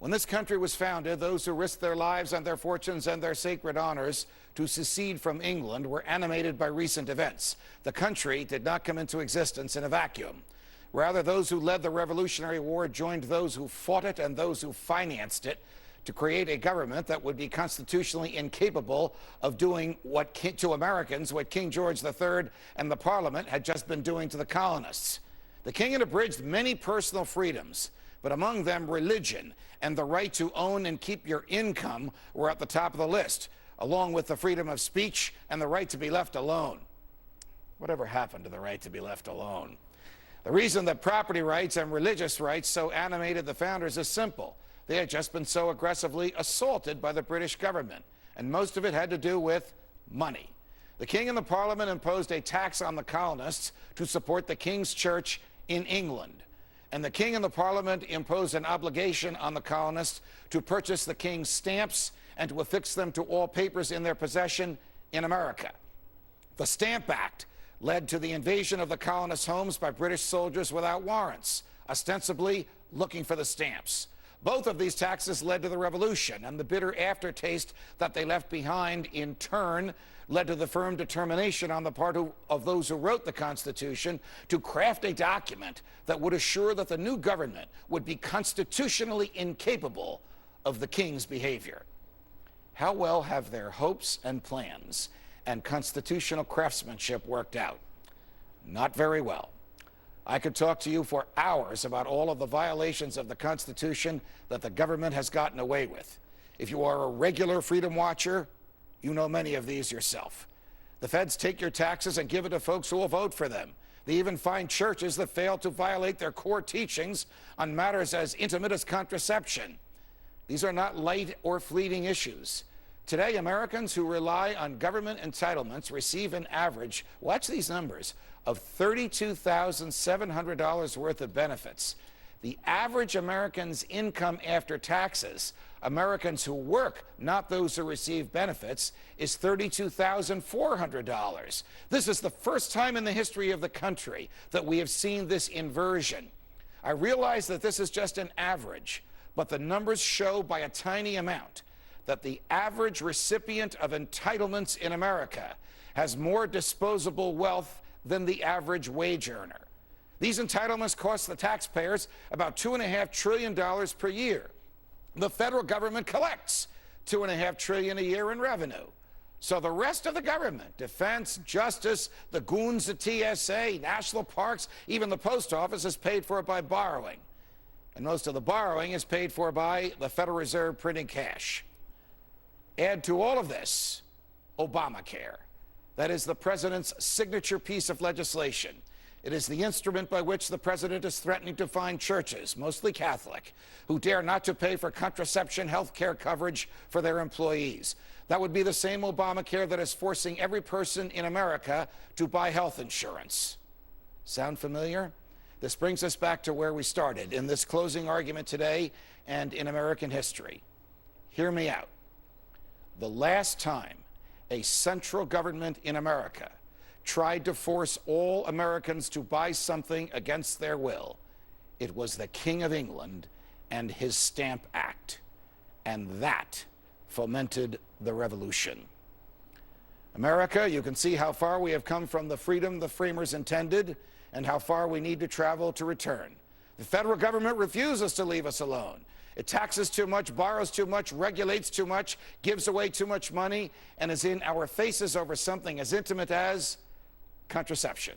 When this country was founded, those who risked their lives and their fortunes and their sacred honors to secede from England were animated by recent events. The country did not come into existence in a vacuum. Rather, those who led the Revolutionary War joined those who fought it and those who financed it to create a government that would be constitutionally incapable of doing to Americans what King George III and the Parliament had just been doing to the colonists. The king had abridged many personal freedoms, but among them religion and the right to own and keep your income were at the top of the list, along with the freedom of speech and the right to be left alone. Whatever happened to the right to be left alone? The reason that property rights and religious rights so animated the founders is simple. They had just been so aggressively assaulted by the British government, and most of it had to do with money. The king and the Parliament imposed a tax on the colonists to support the King's Church in England. And the king and the Parliament imposed an obligation on the colonists to purchase the king's stamps and to affix them to all papers in their possession in America. The Stamp Act led to the invasion of the colonists' homes by British soldiers without warrants, ostensibly looking for the stamps. Both of these taxes led to the Revolution, and the bitter aftertaste that they left behind in turn led to the firm determination on the part of those who wrote the Constitution to craft a document that would assure that the new government would be constitutionally incapable of the king's behavior. How well have their hopes and plans and constitutional craftsmanship worked out? Not very well. I could talk to you for hours about all of the violations of the Constitution that the government has gotten away with. If you are a regular freedom watcher, you know many of these yourself. The feds take your taxes and give it to folks who will vote for them. They even find churches that fail to violate their core teachings on matters as intimate as contraception. These are not light or fleeting issues. Today, Americans who rely on government entitlements receive an average, watch these numbers, of $32,700 worth of benefits. The average American's income after taxes, Americans who work, not those who receive benefits, is $32,400. This is the first time in the history of the country that we have seen this inversion. I realize that this is just an average, but the numbers show by a tiny amount that the average recipient of entitlements in America has more disposable wealth than the average wage earner. These entitlements cost the taxpayers about $2.5 trillion per year. The federal government collects $2.5 trillion a year in revenue. So the rest of the government, defense, justice, the goons at TSA, national parks, even the post office is paid for by borrowing. And most of the borrowing is paid for by the Federal Reserve printing cash. Add to all of this ObamaCare. That is the president's signature piece of legislation. It is the instrument by which the president is threatening to fine churches, mostly Catholic, who dare not to pay for contraception health care coverage for their employees. That would be the same ObamaCare that is forcing every person in America to buy health insurance. Sound familiar? This brings us back to where we started in this closing argument today and in American history. Hear me out. The last time a central government in America tried to force all Americans to buy something against their will, it was the King of England and his Stamp Act. And that fomented the Revolution. America, you can see how far we have come from the freedom the framers intended and how far we need to travel to return. The federal government refuses to leave us alone. It taxes too much, borrows too much, regulates too much, gives away too much money, and is in our faces over something as intimate as contraception.